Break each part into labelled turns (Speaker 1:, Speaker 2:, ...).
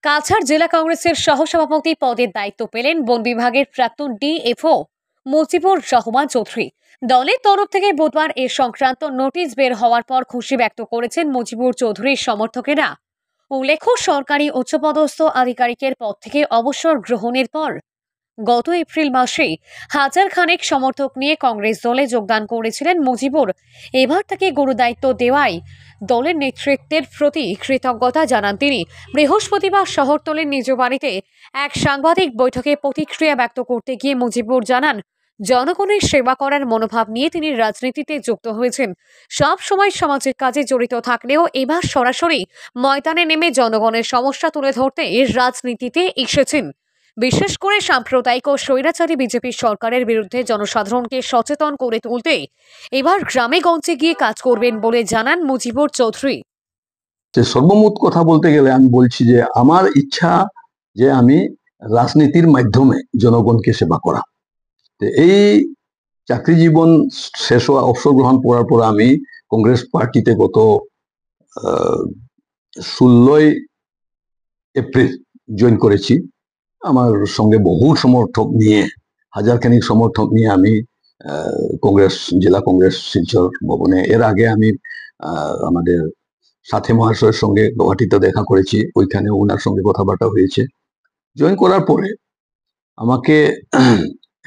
Speaker 1: কাছাড় জেলা কংগ্রেসের সহসভাপতি পদের দায়িত্ব পেলেন বন বিভাগের প্রাক্তন ডিএফও মুজিবুর রহমান চৌধুরী। দলের তরফ থেকে বুধবার এ সংক্রান্ত নোটিশ বের হওয়ার পর খুশি ব্যক্ত করেছেন মুজিবুর চৌধুরীর সমর্থকেরা। উল্লেখ্য, সরকারি উচ্চপদস্থ আধিকারিকের পদ থেকে অবসর গ্রহণের পর গত এপ্রিল মাসে হাজার খানেক সমর্থক নিয়ে কংগ্রেস দলে যোগদান করেছিলেন মুজিবুর। এবার তাকে গুরুদায়িত্ব দেওয়ায় দলের নেতৃত্বের প্রতি কৃতজ্ঞতা জানান তিনি। বৃহস্পতিবার শহরতলির নিজ বাড়িতে এক সাংবাদিক বৈঠকে প্রতিক্রিয়া ব্যক্ত করতে গিয়ে মুজিবুর জানান, জনগণের সেবা করার মনোভাব নিয়ে তিনি রাজনীতিতে যুক্ত হয়েছেন। সব সময় সামাজিক কাজে জড়িত থাকলেও এবার সরাসরি ময়দানে নেমে জনগণের সমস্যা তুলে ধরতে রাজনীতিতে এসেছেন। বিশেষ করে সাম্প্রদায়িক ও স্বৈরাচারী বিজেপি সরকারের বিরুদ্ধে জনসাধারণকে সচেতন করে তুলতে এবার গ্রামে গঞ্জে গিয়ে কাজ করবেন বলে জানান মুজিবুর চৌধুরী।
Speaker 2: সর্বমোট কথা বলতে গেলে আমি বলছি যে আমার ইচ্ছা যে আমি রাজনীতির মাধ্যমে জনগণকে সেবা করা। এই চাকরি জীবন শেষ হওয়া, অবসর গ্রহণ করার পর আমি কংগ্রেস পার্টিতে গত 16 এপ্রিল জয়েন করেছি। আমার সঙ্গে বহু সমর্থক নিয়ে, হাজারখানিক সমর্থক নিয়ে আমি কংগ্রেস জেলা কংগ্রেস শিলচর ভবনে, এর আগে আমি আমাদের সাথে মহাশয়ের সঙ্গে গুয়াহাটিতে দেখা করেছি, ওইখানে ওনার সঙ্গে কথাবার্তা হয়েছে। জয়েন করার পরে আমাকে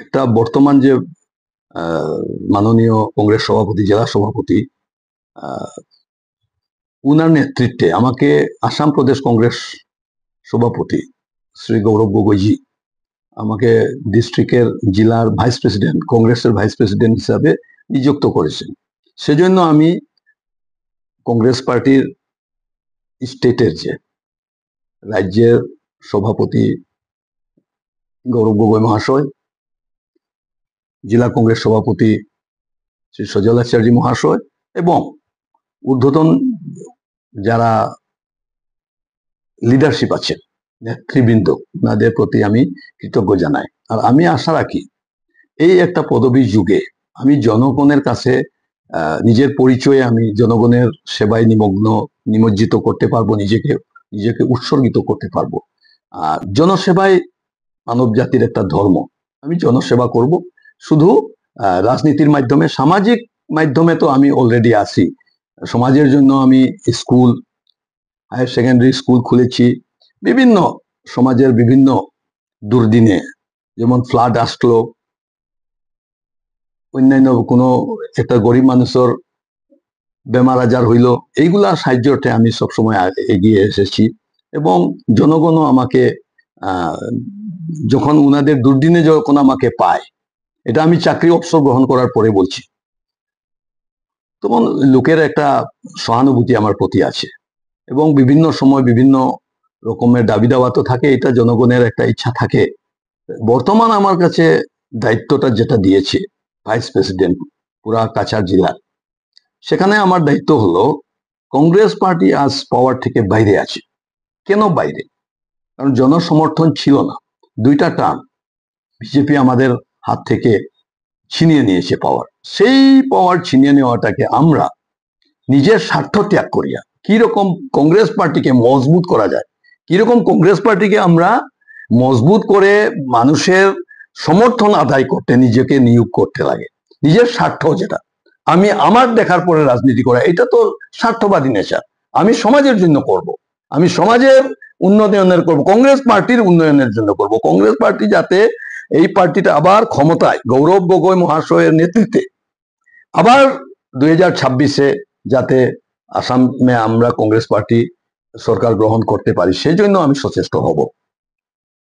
Speaker 2: একটা বর্তমান যে মাননীয় কংগ্রেস সভাপতি, জেলা সভাপতি, উনার নেতৃত্বে আমাকে আসাম প্রদেশ কংগ্রেস সভাপতি শ্রী গৌরব গগৈজি আমাকে ডিস্ট্রিক্টের জেলার ভাইস প্রেসিডেন্ট, কংগ্রেসের ভাইস প্রেসিডেন্ট হিসাবে নিযুক্ত করেছেন। সেজন্য আমি কংগ্রেস পার্টির স্টেটের যে রাজ্যের সভাপতি গৌরব গগৈ মহাশয়, জেলা কংগ্রেস সভাপতি শ্রী সজল আচার্য মহাশয় এবং ঊর্ধ্বতন যারা লিডারশিপ আছেন, নেতৃবৃন্দ, ওনাদের প্রতি আমি কৃতজ্ঞ জানাই। আর আমি আশা রাখি এই একটা পদবী যুগে আমি জনগণের কাছে নিজের পরিচয়ে আমি জনগণের সেবায় নিমজ্জিত করতে পারবো, নিজেকে উৎসর্গিত করতে পারবো। আর জনসেবায় মানব জাতির একটা ধর্ম, আমি জনসেবা করব। শুধু রাজনীতির মাধ্যমে, সামাজিক মাধ্যমে তো আমি অলরেডি আছি। সমাজের জন্য আমি স্কুল, হায়ার সেকেন্ডারি স্কুল খুলেছি। বিভিন্ন সমাজের বিভিন্ন দুর্দিনে, যেমন ফ্লাড আসলো, অন্যান্য কোনো একটা গরিব মানুষের বেমার আজার হইল, এইগুলা সাহায্যতে আমি সবসময় এগিয়ে এসেছি। এবং জনগণও আমাকে যখন উনাদের দুর্দিনে যখন আমাকে পায়, এটা আমি চাকরি অবসর গ্রহণ করার পরে বলছি, তখন লোকের একটা সহানুভূতি আমার প্রতি আছে এবং বিভিন্ন সময় বিভিন্ন রকমের দাবি দাওয়া তো থাকে, এটা জনগণের একটা ইচ্ছা থাকে। বর্তমান আমার কাছে দায়িত্বটা যেটা দিয়েছে ভাইস প্রেসিডেন্ট পুরা কাছাড় জেলা, সেখানে আমার দায়িত্ব হলো কংগ্রেস পার্টি আজ পাওয়ার থেকে বাইরে আছে। কেন বাইরে? কারণ জনসমর্থন ছিল না। 2টা টার্ম বিজেপি আমাদের হাত থেকে ছিনিয়ে নিয়েছে পাওয়ার। সেই পাওয়ার ছিনিয়ে নেওয়াটাকে আমরা নিজের স্বার্থ ত্যাগ করিয়া কিরকম কংগ্রেস পার্টিকে মজবুত করা যায়, কিরকম কংগ্রেস পার্টিকে আমরা মজবুত করে মানুষের সমর্থন আদায় করতে নিজেকে নিয়োগ করতে লাগে। নিজের স্বার্থ যেটা, আমি আমার দেখার পরে রাজনীতি করা, এটা তো স্বার্থবাদী নেশা। আমি সমাজের জন্য করব, আমি সমাজের উন্নয়নের করব, কংগ্রেস পার্টির উন্নয়নের জন্য করব। কংগ্রেস পার্টি যাতে, এই পার্টিটা আবার ক্ষমতায় গৌরব গগৈ মহাশয়ের নেতৃত্বে আবার 2026-এ যাতে আসামে আমরা কংগ্রেস পার্টি সরকার গ্রহণ করতে পারি, সেই জন্য আমি সচেষ্ট হব।